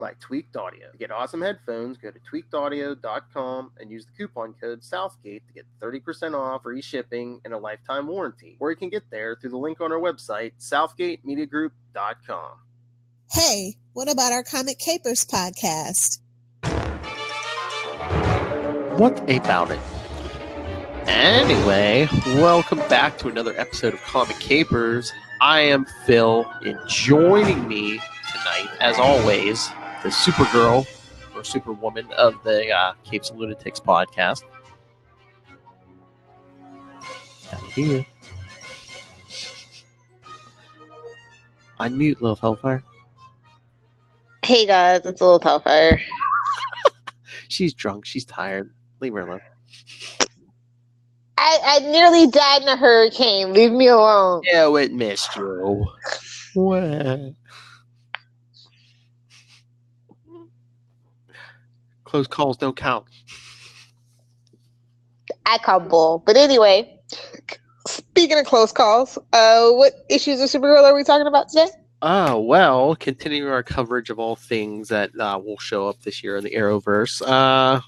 by Tweaked Audio. To get awesome headphones, go to tweakedaudio.com and use the coupon code Southgate to get 30% off, free shipping, and a lifetime warranty. Or you can get there through the link on our website, southgatemediagroup.com. Hey, what about our Comic Capers podcast? What about it? Anyway, welcome back to another episode of Comic Capers. I am Phil, and joining me tonight, as always, the Supergirl, or Superwoman of the Capes and Lunatics podcast. Here. Unmute, little Hellfire. Hey guys, it's a little Hellfire. She's drunk. She's tired. Leave her alone. I nearly died in a hurricane. Leave me alone. Yeah, it missed you. What? Close calls don't count. I call bull. But anyway, speaking of close calls, what issues of Supergirl are we talking about today? Oh, well, continuing our coverage of all things that will show up this year in the Arrowverse.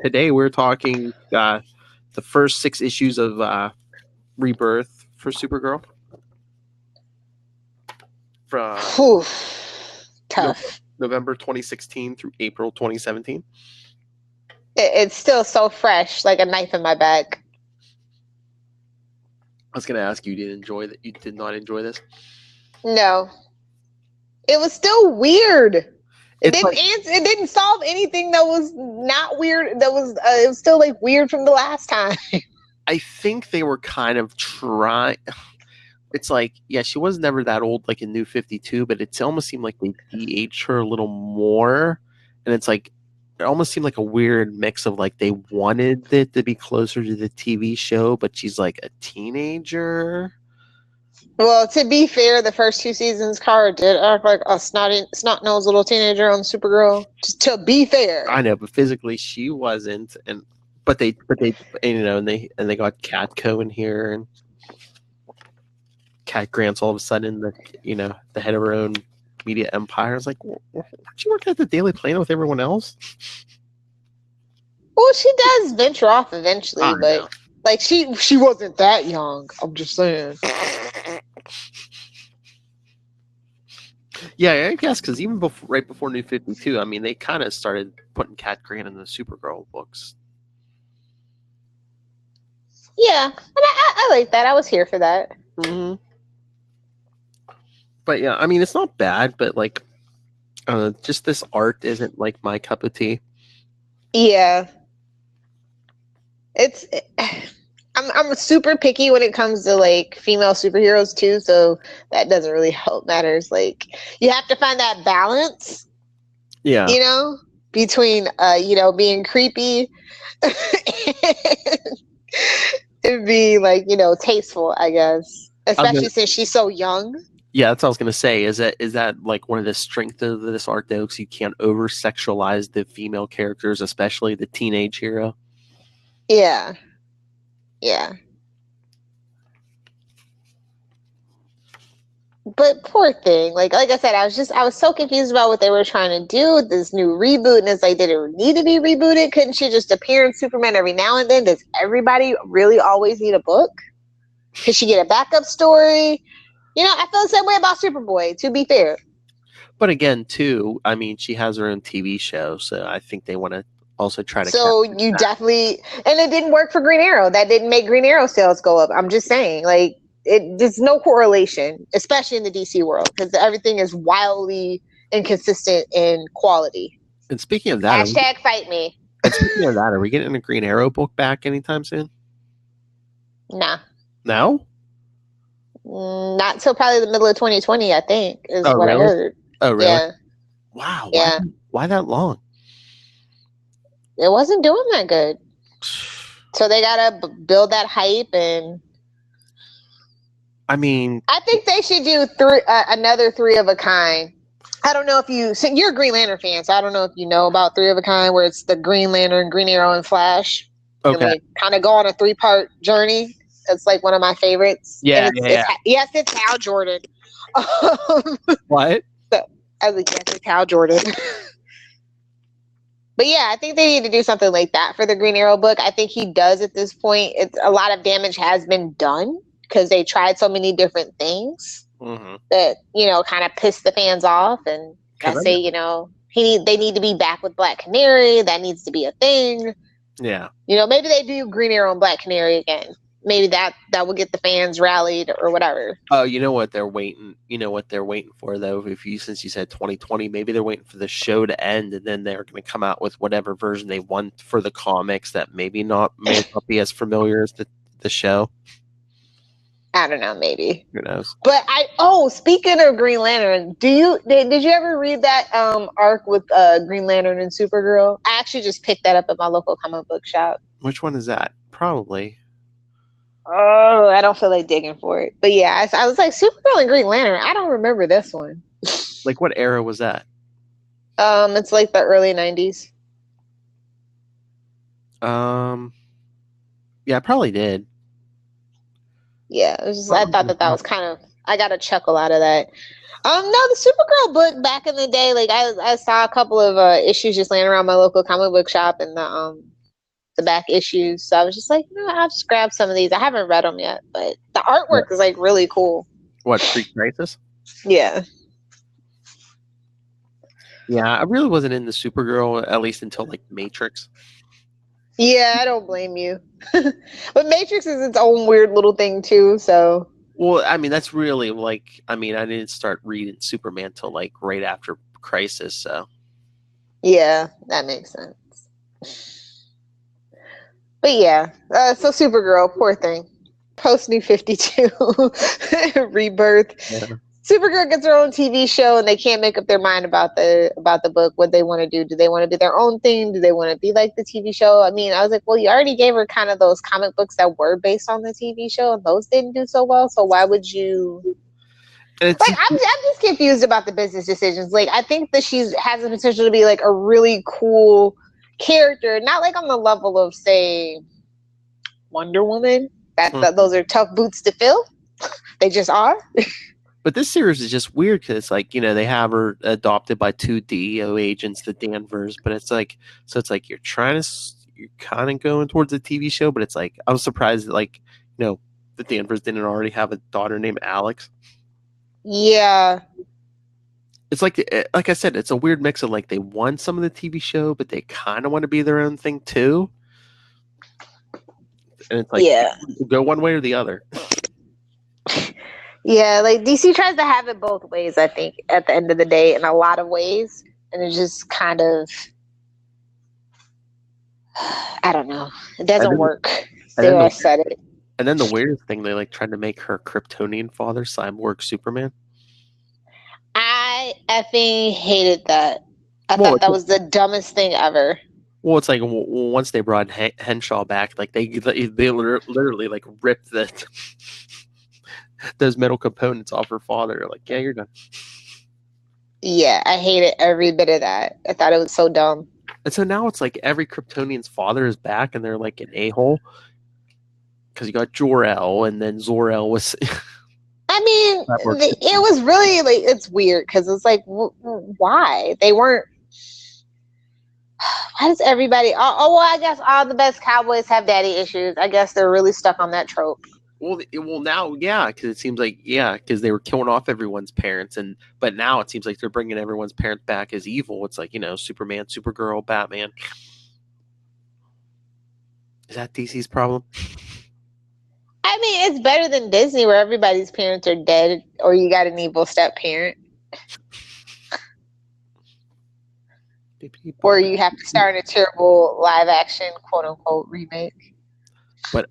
Today we're talking the first 6 issues of Rebirth for Supergirl. From tough. November 2016 through April 2017. It's still so fresh, like a knife in my back. I was going to ask you, you did not enjoy this? No. It was still weird. It didn't solve anything that was not weird. It was still like weird from the last time. I think they were kind of trying. It's like, yeah, she was never that old, like in New 52, but it almost seemed like they de-aged her a little more. And it's like, it almost seemed like a weird mix of like they wanted it to be closer to the TV show, but she's like a teenager. Well, to be fair, the first 2 seasons, Kara did act like a snot-nosed little teenager on Supergirl. Just to be fair, I know, but physically she wasn't, but they and they got Catco in here, and Cat Grant's all of a sudden the head of her own media empire. I was like, aren't you working at the Daily Planet with everyone else? Well, she does venture off eventually, but like she wasn't that young. I'm just saying. Yeah, I guess because even right before New 52, I mean, they kind of started putting Cat Grant in the Supergirl books. Yeah, and I like that. I was here for that. Mm-hmm. But yeah, I mean, it's not bad, but like, just this art isn't like my cup of tea. Yeah, I'm super picky when it comes to like female superheroes too, so that doesn't really help matters. Like you have to find that balance. Yeah. Between being creepy and be like, tasteful, I guess. Especially since she's so young. Yeah, that's what I was gonna say. Is that like one of the strengths of this art though? Because you can't over sexualize the female characters, especially the teenage hero. Yeah. Yeah. But poor thing. Like I said, I was so confused about what they were trying to do with this new reboot. And it's like, did it need to be rebooted? Couldn't she just appear in Superman every now and then? Does everybody really always need a book? Could she get a backup story? I feel the same way about Superboy, to be fair. But again, too, I mean, she has her own TV show, so I think they want to also try to. So you definitely, and it didn't work for Green Arrow. That didn't make Green Arrow sales go up. I'm just saying, like, there's no correlation, especially in the DC world, because everything is wildly inconsistent in quality. And speaking of that, fight me. And speaking of that, are we getting a Green Arrow book back anytime soon? Nah. No? Not till probably the middle of 2020, I think, is what really? I heard. Oh, really? Yeah. Wow. Yeah. Why that long? It wasn't doing that good. So they got to build that hype, and I mean, I think they should do another 3 of a kind. I don't know if you're a Green Lantern fan, so I don't know if you know about 3 of a kind, where it's the Green Lantern, Green Arrow, and Flash. Okay. And they kind of go on a 3-part journey. It's like one of my favorites. Yeah, yes, it's Hal Jordan. What? I would guess Cal Jordan. But yeah, I think they need to do something like that for the Green Arrow book. I think he does at this point. It's a lot of damage has been done because they tried so many different things that, kind of pissed the fans off. And I say, they need to be back with Black Canary. That needs to be a thing. Yeah. Maybe they do Green Arrow and Black Canary again. Maybe that will get the fans rallied or whatever. Oh, you know what they're waiting? You know what they're waiting for though. Since you said 2020, maybe they're waiting for the show to end, and then they're going to come out with whatever version they want for the comics that may not be as familiar as the show. I don't know, maybe. Who knows? But speaking of Green Lantern, did you ever read that arc with Green Lantern and Supergirl? I actually just picked that up at my local comic book shop. Which one is that? Probably. Oh, I don't feel like digging for it. But yeah, I was like, Supergirl and Green Lantern. I don't remember this one. Like, what era was that? It's like the early 90s. Yeah, I probably did. Yeah, it was just, I thought that was kind of, I got a chuckle out of that. No, the Supergirl book back in the day, like I saw a couple of issues just laying around my local comic book shop, and the back issues. So I was just like, I'll just grab some of these. I haven't read them yet, but the artwork is like really cool. What, Pre-Crisis? Yeah. Yeah, I really wasn't into Supergirl, at least until like Matrix. Yeah, I don't blame you. But Matrix is its own weird little thing too, so. Well, I mean, that's really I didn't start reading Superman till like right after Crisis, so. Yeah, that makes sense. But yeah, so Supergirl, poor thing. Post New 52, Rebirth. Yeah. Supergirl gets her own TV show, and they can't make up their mind about the book. What they want to do? Do they want to do their own thing? Do they want to be like the TV show? I mean, I was like, well, you already gave her kind of those comic books that were based on the TV show, and those didn't do so well. So why would you? I'm just confused about the business decisions. Like, I think that she has the potential to be like a really cool character, not like on the level of, say, Wonder Woman. Those are tough boots to fill. They just are. But this series is just weird because it's like, they have her adopted by two DEO agents, the Danvers, but it's like, you're kind of going towards a TV show, but it's like, I was surprised that the Danvers didn't already have a daughter named Alex. Yeah. It's like I said, it's a weird mix of like they want some of the TV show, but they kind of want to be their own thing too. And it's like, go one way or the other. Yeah, like DC tries to have it both ways, I think, at the end of the day, in a lot of ways. And it just kind of, I don't know. It doesn't work. I said it. And then the weirdest thing, they like tried to make her Kryptonian father Cyborg Superman. I effing hated that. I thought that was the dumbest thing ever. Well, it's like once they brought Henshaw back, like they literally like ripped those metal components off her father. Like, yeah, you're done. Yeah, I hated every bit of that. I thought it was so dumb. And so now it's like every Kryptonian's father is back, and they're like an a-hole. Because you got Jor-El, and then Zor-El was. I mean, it was really like, it's weird because it's like, why they weren't. Why does everybody? Well, I guess all the best cowboys have daddy issues. I guess they're really stuck on that trope. Well, now, yeah, because it seems like, because they were killing off everyone's parents, but now it seems like they're bringing everyone's parents back as evil. It's like, Superman, Supergirl, Batman. Is that DC's problem? I mean, it's better than Disney, where everybody's parents are dead, or you got an evil step parent, or you have to star in a terrible live action, quote unquote, remake. But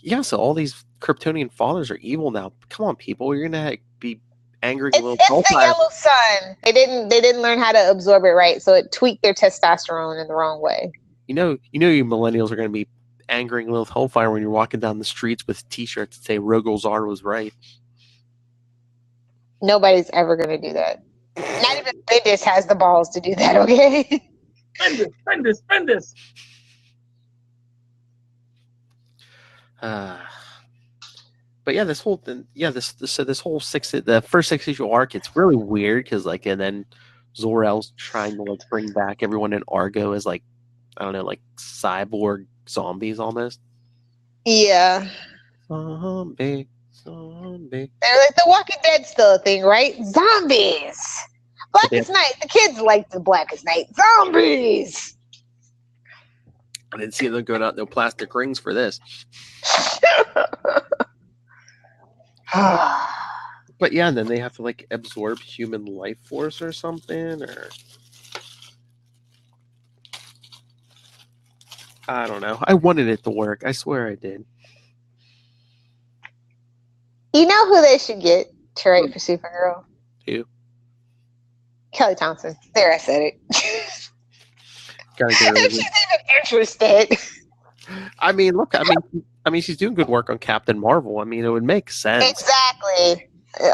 yeah, so all these Kryptonian fathers are evil now. Come on, people, you're gonna be angry. It's the yellow sun. They didn't learn how to absorb it right, so it tweaked their testosterone in the wrong way. You millennials are gonna be angering Lilith Hellfire when you're walking down the streets with T-shirts that say Rogol Zar was right. Nobody's ever gonna do that. Not even Bendis has the balls to do that. Okay. Bendis. But yeah, this whole thing, the first 6 issue arc, it's really weird because and then Zor-El's trying to like bring back everyone in Argo as like, I don't know, like cyborg zombies almost. Yeah. Zombie. They're like The Walking Dead still a thing, right? Zombies. Blackest Night. The kids like the Blackest Night. Zombies. I didn't see them going out no plastic rings for this. But yeah, and then they have to like absorb human life force or something, or I don't know. I wanted it to work. I swear I did. You know who they should get to write for Supergirl? Who? Kelly Thompson. There, I said it. Gotta get If she's even interested. I mean, look. I mean, she's doing good work on Captain Marvel. I mean, it would make sense. Exactly.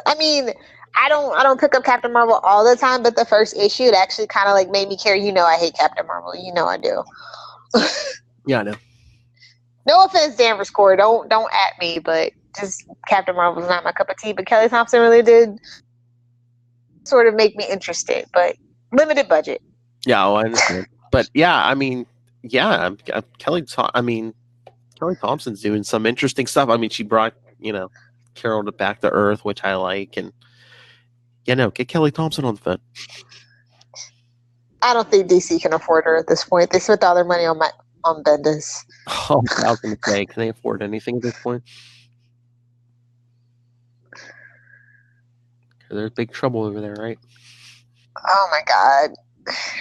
I mean, I don't pick up Captain Marvel all the time, but the first issue, it actually kind of like made me care. You know, I hate Captain Marvel. You know, I do. Yeah, I know. No offense, Danvers Core. Don't at me, but just Captain Marvel's not my cup of tea. But Kelly Thompson really did sort of make me interested, but limited budget. Yeah, I understand. But yeah, I mean, yeah, Kelly Thompson's doing some interesting stuff. I mean, she brought Carol back to Earth, which I like, and get Kelly Thompson on the phone. I don't think DC can afford her at this point. They spent all their money on Bendis. Oh, I was going to say, can they afford anything at this point? There's big trouble over there, right? Oh my god.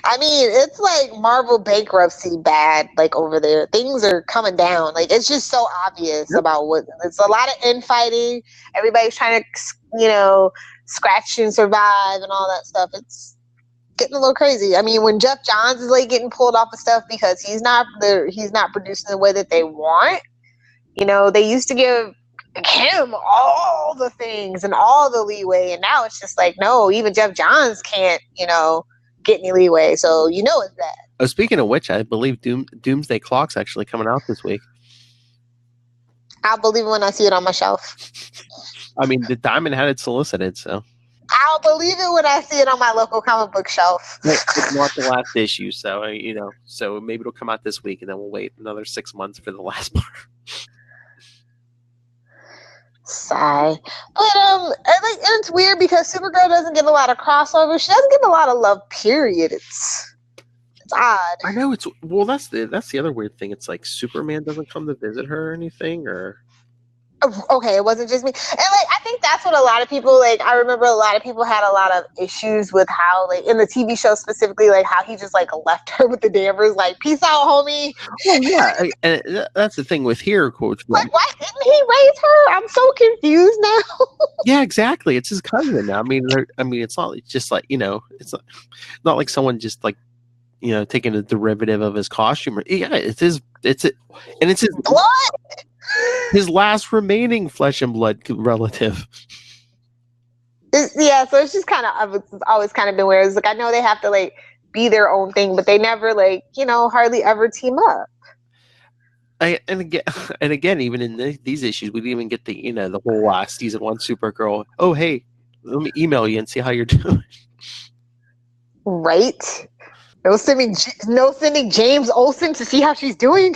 I mean, it's like Marvel bankruptcy bad, like over there. Things are coming down. Like, it's just so obvious about what it's a lot of infighting. Everybody's trying to, scratch and survive and all that stuff. It's getting a little crazy. I mean, when Jeff Johns is like getting pulled off of stuff because he's not producing the way that they want. They used to give him all the things and all the leeway, and now it's just like, no, even Jeff Johns can't, get any leeway. So it's bad. Oh, speaking of which, I believe Doomsday Clock's actually coming out this week. I'll believe it when I see it on my shelf. I mean, the Diamond had it solicited, so I'll believe it when I see it on my local comic book shelf. It's not the last issue, so so maybe it'll come out this week, and then we'll wait another 6 months for the last part. Sigh. But and it's weird because Supergirl doesn't get a lot of crossover. She doesn't get a lot of love, period. It's odd. I know that's the other weird thing. It's like Superman doesn't come to visit her or anything, or okay, it wasn't just me. And I think that's what a lot of people I remember a lot of people had a lot of issues with how in the TV show specifically, how he just left her with the Danvers, peace out, homie. Well, yeah, and that's the thing with Hero Coach. Why didn't he raise her? I'm so confused now. Yeah, exactly. It's his cousin. I mean, it's not just it's not like someone just taking a derivative of his costume. Yeah, it's his blood. His last remaining flesh and blood relative. Yeah, so it's just it's always kind of been weird. It's I know they have to be their own thing, but they never hardly ever team up. And again, even in these issues, we didn't even get the whole season 1 Supergirl. Oh, hey, let me email you and see how you're doing. Right. No sending James Olsen to see how she's doing.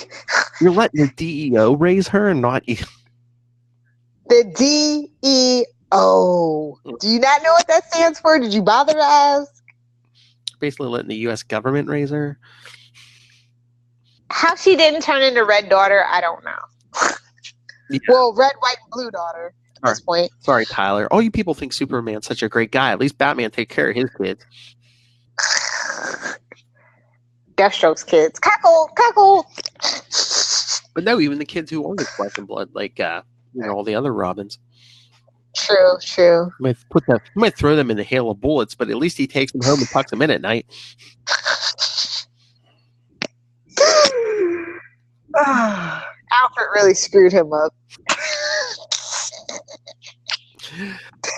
You're letting the DEO raise her and not you. The DEO. Do you not know what that stands for? Did you bother to ask? Basically letting the U.S. government raise her. How she didn't turn into Red Daughter, I don't know. Yeah. Well, Red, White, and Blue Daughter at this point. Sorry, Tyler. All you people think Superman's such a great guy. At least Batman take care of his kids. Deathstroke's kids. Cackle. But no, even the kids who aren't flesh and blood, all the other Robins. True. Might throw them in the hail of bullets, but at least he takes them home and tucks them in at night. Alfred really screwed him up.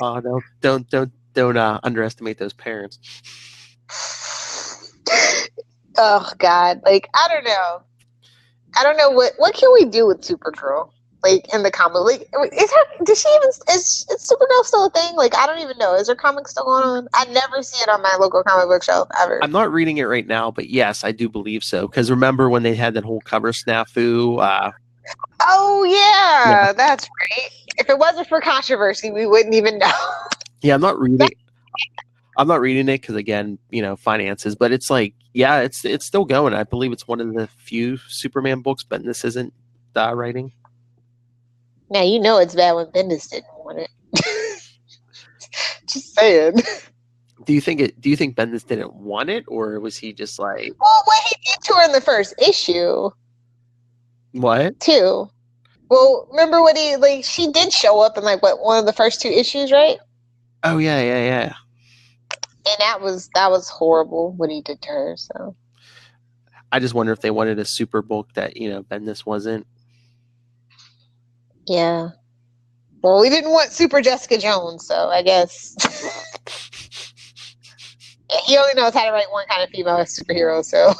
Oh no! Don't underestimate those parents. Oh God! I don't know what can we do with Supergirl? like in the comic. Like, is Supergirl still a thing? Like, I don't even know. Is her comic still going on? I never see it on my local comic book shelf ever. I'm not reading it right now, but yes, I do believe so. Because remember when they had that whole cover snafu? Oh yeah, that's right. If it wasn't for controversy, we wouldn't even know. Yeah, I'm not reading it because again, finances. But it's like, yeah, it's still going. I believe it's one of the few Superman books Bendis isn't writing. Now you know it's bad when Bendis didn't want it. Just saying. Do you think Bendis didn't want it, or was he just like? Well, what he did to her in the first issue. What? Too. Well, remember what she did show up in one of the first 2 issues, right? Oh yeah. And that was horrible what he did to her. So I just wonder if they wanted a super book that Bendis wasn't. Yeah. Well, we didn't want Super Jessica Jones, so I guess he only knows how to write one kind of female superhero. So,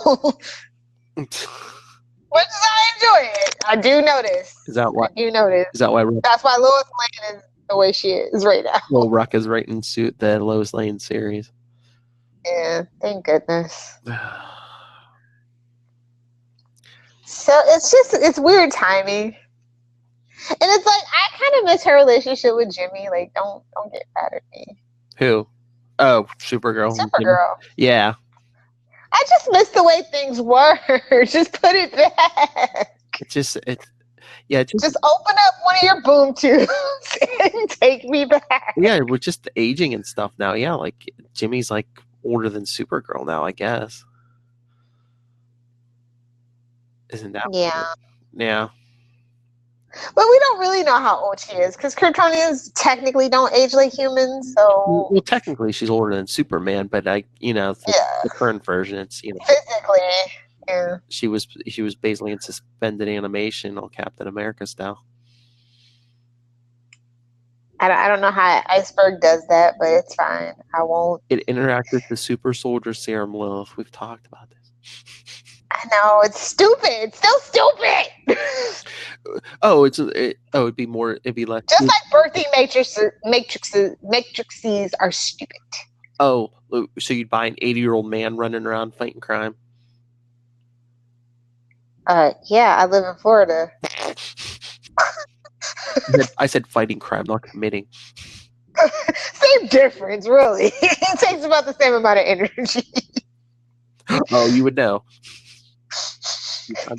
which I enjoy it. I do notice. Is that why? I do notice. Is that why? That's why Lois Lane is the way she is right now. Well, Ruck is writing the Lois Lane series. Yeah, thank goodness. So it's weird timing. And it's like, I kind of miss her relationship with Jimmy. Like, don't get mad at me. Who? Oh, Supergirl. Supergirl. Yeah. I just miss the way things were. Just put it back. Just open up one of your boom tubes and take me back. Yeah, we're just aging and stuff now. Yeah, like Jimmy's like older than Supergirl now, I guess. Isn't that? Yeah. Yeah. But we don't really know how old she is because Kryptonians technically don't age like humans. So, well, technically she's older than Superman, but the current version, it's physically, yeah. She was basically in suspended animation on Captain America style. I don't know how Iceberg does that, but it's fine. I won't. It interacted with the super soldier serum, Lilith. We've talked about this. I know, it's stupid. It's still stupid. It'd be less. Just like birthing matrices are stupid. Oh, so you'd buy an 80-year-old man running around fighting crime? Yeah, I live in Florida. I said fighting crime, not committing. Same difference, really. It takes about the same amount of energy. Oh, you would know. I'm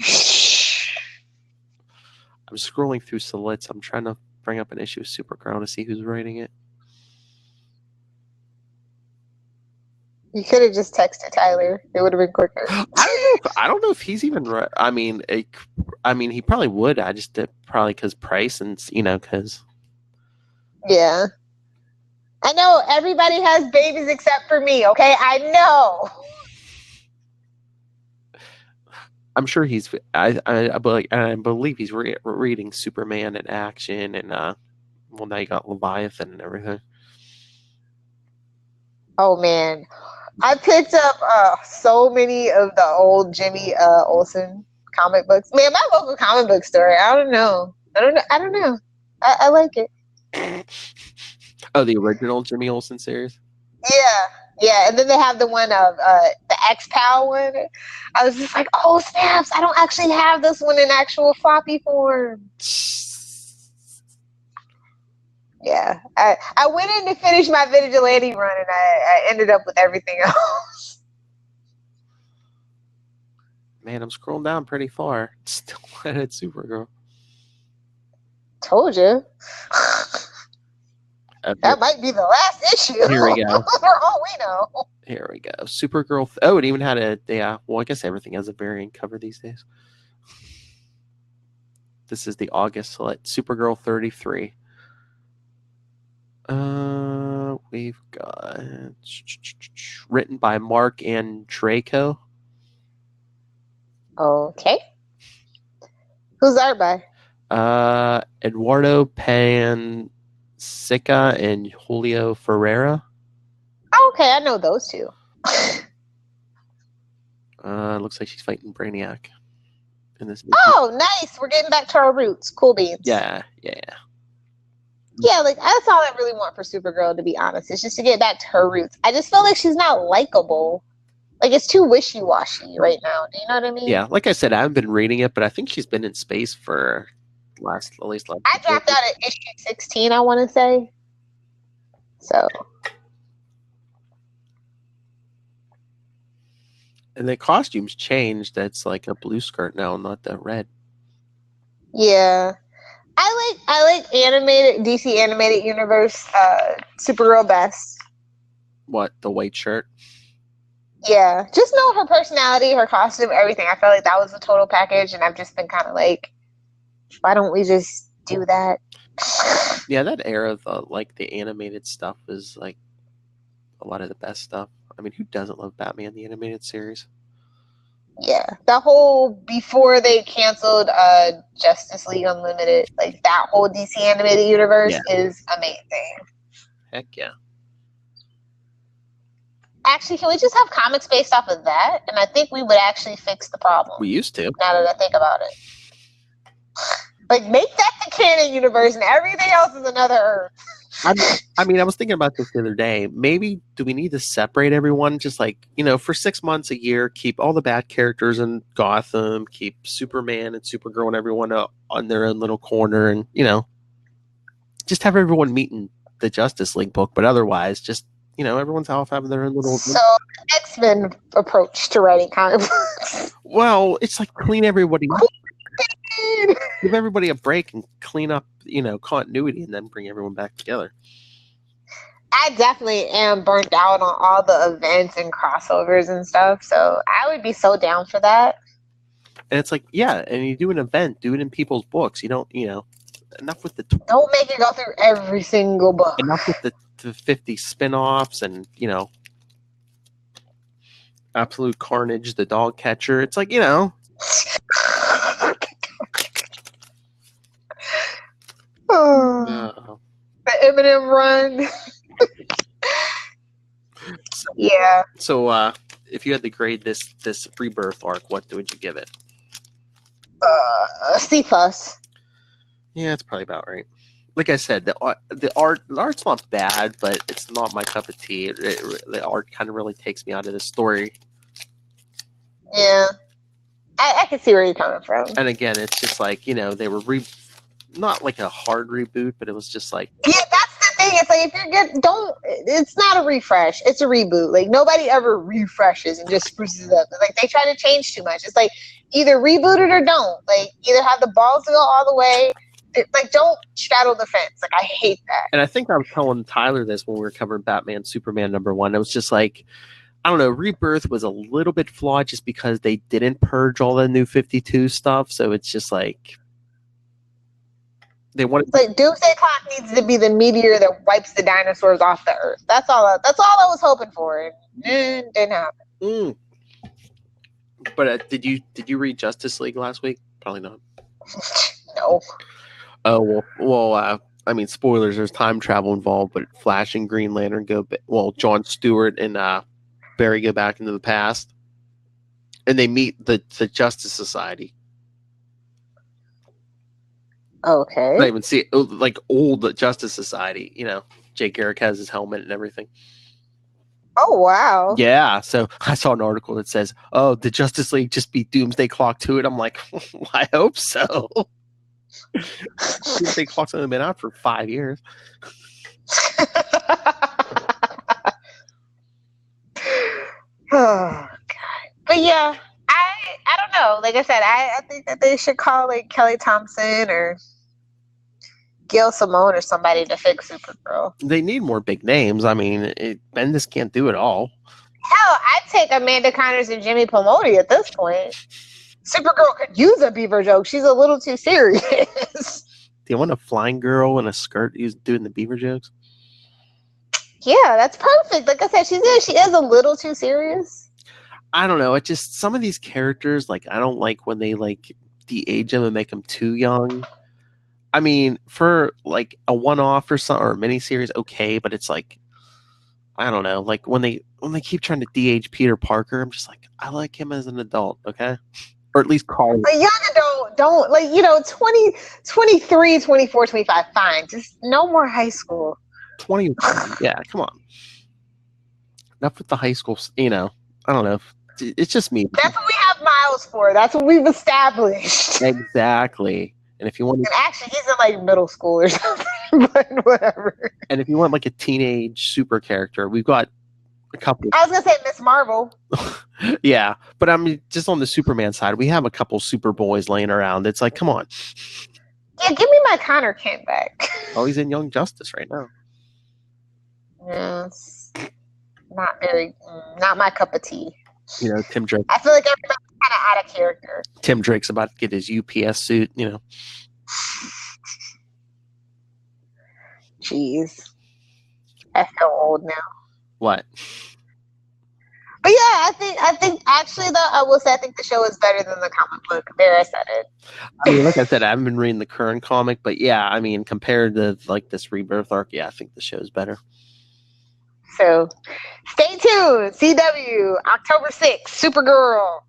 scrolling through Solits. I'm trying to bring up an issue of Supergirl to see who's writing it. You could have just texted Tyler. It would have been quicker. I don't know if he's even right. I mean, he probably would. I just probably because price and because. Yeah. I know everybody has babies except for me. Okay, I know. I'm sure he's. I believe he's reading Superman in action, and now you got Leviathan and everything. Oh man, I picked up so many of the old Jimmy Olsen comic books. Man, my local comic book store. I don't know. I like it. Oh, the original Jimmy Olsen series. Yeah, and then they have the one of the X-Pal one. I was just like, oh snaps! I don't actually have this one in actual floppy form. Yeah, I went in to finish my Vigilante run, and I ended up with everything else. Man, I'm scrolling down pretty far. Still at Supergirl. Told you. That might be the last issue. Here we go. For all we know. Here we go. Supergirl. Oh, it even had well, I guess everything has a variant cover these days. This is the August select. Supergirl 33. We've got written by Mark and Draco. Okay. Who's art by? Eduardo Pansica and Julio Ferreira. Okay, I know those two. Looks like she's fighting Brainiac in this. Oh, nice. We're getting back to our roots. Cool beans. Yeah. Yeah, like that's all I really want for Supergirl, to be honest. It's just to get back to her roots. I just feel like she's not likable. Like it's too wishy-washy right now. Do you know what I mean? Yeah, like I said, I haven't been reading it, but I think she's been in space for at least. I dropped out at issue 16, I want to say. So. And the costumes changed. That's like a blue skirt now, not the red. Yeah. I like animated DC animated universe Supergirl best. What, the white shirt? Yeah. Just know her personality, her costume, everything. I felt like that was a total package, and I've just been kind of like, why don't we just do that? Yeah, that era of the animated stuff is like a lot of the best stuff. I mean, who doesn't love Batman the animated series? Yeah, the whole before they canceled Justice League Unlimited, like that whole DC animated universe is amazing. Heck yeah. Actually, can we just have comics based off of that? And I think we would actually fix the problem. We used to. Now that I think about it. Like, make that the canon universe and everything else is another Earth. I mean, I was thinking about this the other day. Maybe do we need to separate everyone? Just like, for 6 months a year, keep all the bad characters in Gotham, keep Superman and Supergirl and everyone on their own little corner, and, just have everyone meet in the Justice League book. But otherwise, just, everyone's off having their own little... So, X-Men approach to writing comic books. Well, it's like clean everybody up. Give everybody a break and clean up, continuity, and then bring everyone back together. I definitely am burnt out on all the events and crossovers and stuff, so I would be so down for that. And it's like, yeah, and you do an event, do it in people's books. You don't, enough with the... Don't make it go through every single book. Enough with the 50 spin-offs and, Absolute Carnage, the dog catcher. It's like, The Eminem run. Yeah. So, if you had to grade this Rebirth arc, what would you give it? C+. Yeah, it's probably about right. Like I said, the art's not bad, but it's not my cup of tea. The art kind of really takes me out of the story. Yeah, I can see where you're coming from. And again, it's just like, they were not like a hard reboot, but it was just like... Yeah, that's the thing. It's like, it's not a refresh. It's a reboot. Like, nobody ever refreshes and just spruces it up. It's like, they try to change too much. It's like, either reboot it or don't. Like, either have the balls to go all the way. Like, don't straddle the fence. Like, I hate that. And I think I was telling Tyler this when we were covering Batman Superman #1. It was just like, I don't know, Rebirth was a little bit flawed just because they didn't purge all the New 52 stuff. So it's just like... They wanted... Like, Doomsday Clock needs to be the meteor that wipes the dinosaurs off the Earth. That's all I was hoping for. And didn't happen. But did you read Justice League last week? Probably not. No. Oh, well, I mean, spoilers, there's time travel involved, but Flash and Green Lantern John Stewart and Barry go back into the past, and they meet the Justice Society. Okay. I even see like old Justice Society. Jay Garrick has his helmet and everything. Oh, wow. Yeah, so I saw an article that says, "Oh, the Justice League just beat Doomsday Clock to it." I'm like, well, I hope so. Doomsday Clock's only been out for 5 years. Oh, God. But yeah, I don't know. Like I said, I think that they should call like Kelly Thompson or Gail Simone or somebody to fix Supergirl. They need more big names. I mean, Bendis can't do it all. Hell, I'd take Amanda Connors and Jimmy Pomodi at this point. Supergirl could use a beaver joke. She's a little too serious. Do you want a flying girl in a skirt who's doing the beaver jokes? Yeah, that's perfect. Like I said, she is a little too serious. I don't know. It just, some of these characters, like, I don't like when they like de-age them and make them too young. I mean, for like a one-off or something, or a miniseries, okay, but it's like, I don't know, like when they keep trying to de-age Peter Parker, I'm just like, I like him as an adult, okay? or at least college. A young adult, don't, like, 20, 23, 24, 25, fine. Just no more high school. 20, yeah, come on. Enough with the high school, I don't know. It's just me. That's what we have Miles for. That's what we've established. Exactly. And if you want, And actually, he's in like middle school or something, but whatever. And if you want like a teenage super character, we've got a couple. I was gonna say Miss Marvel. Yeah, but I mean, just on the Superman side, we have a couple Superboys laying around. It's like, come on. Yeah, give me my Connor Kent back. Oh, he's in Young Justice right now. Yeah, it's not my cup of tea. Tim Drake. I feel like everybody's kind of out of character. Tim Drake's about to get his UPS suit. Jeez, I feel old now. What? But yeah, I think actually though, I will say I think the show is better than the comic book. There, I said it. I mean, like I said, I haven't been reading the current comic, but yeah, I mean, compared to like this Rebirth arc, yeah, I think the show's better. So, stay tuned. CW, October 6th, Supergirl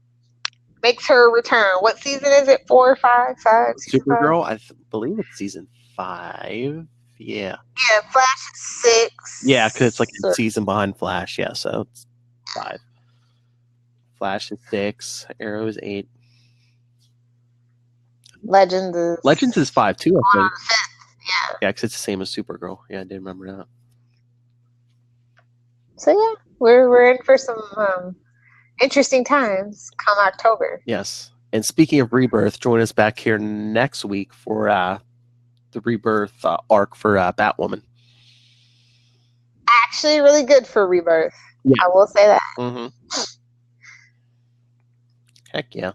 makes her return. What season is it? 4 or 5? 5? Supergirl, I believe it's season 5. Yeah. Yeah, Flash is 6. Yeah, because it's like a season behind Flash. Yeah, so it's 5. Flash is 6. Arrow is 8. Legends is 5 too, I think. 5th. Yeah. Yeah, because it's the same as Supergirl. Yeah, I did remember that. So yeah, we're in for some interesting times come October. Yes. And speaking of Rebirth, join us back here next week for the Rebirth arc for Batwoman. Actually, really good for Rebirth. Yeah. I will say that. Mm-hmm. Heck yeah.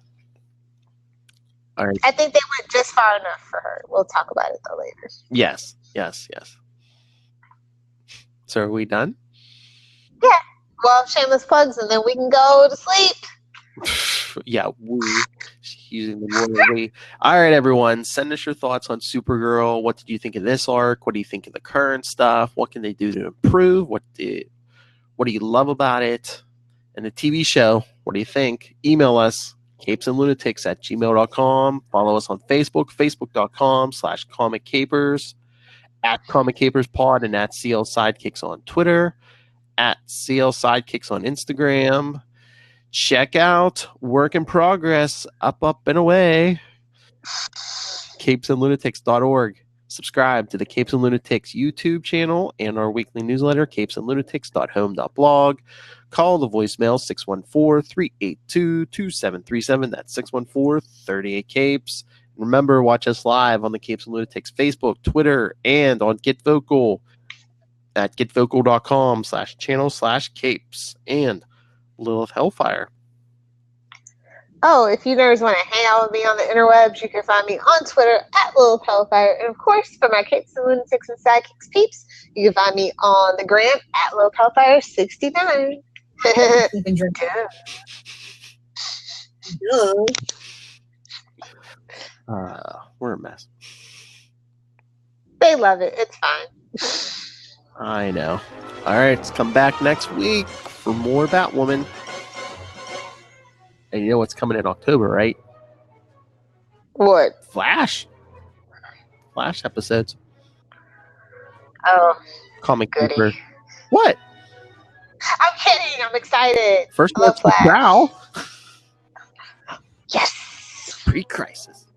All right. I think they went just far enough for her. We'll talk about it though later. Yes. So are we done? Yeah. Well, shameless plugs, and then we can go to sleep. Yeah, using the word we. All right, everyone, send us your thoughts on Supergirl. What did you think of this arc? What do you think of the current stuff? What can they do to improve? What do you love about it? And the TV show, what do you think? Email us, capesandlunatics@gmail.com. Follow us on Facebook, facebook.com/comiccapers, @comiccapers_pod, and @CL Sidekicks on Twitter, @CL Sidekicks on Instagram. Check out Work in Progress, Up, and Away, capesandlunatics.org. Subscribe to the Capes and Lunatics YouTube channel and our weekly newsletter, capesandlunatics.home.blog. Call the voicemail 614-382-2737. That's 614-38-CAPES. Remember, watch us live on the Capes and Lunatics Facebook, Twitter, and on Get Vocal at getvocal.com/channel/capes and Lilith Hellfire. Oh, if you nerds want to hang out with me on the interwebs, you can find me on Twitter @Lilith Hellfire. And of course, for my Capes and Lunatics and Sidekicks peeps, you can find me on the gram @Lilith Hellfire69. Even drink. We're a mess. They love it. It's fine. I know. All right, let's come back next week for more Batwoman. And you know what's coming in October, right? What? Flash episodes. Oh, Comic goody. Keeper. What? I'm kidding. I'm excited. First I love one's the Flash. Prowl. Yes. Pre-crisis.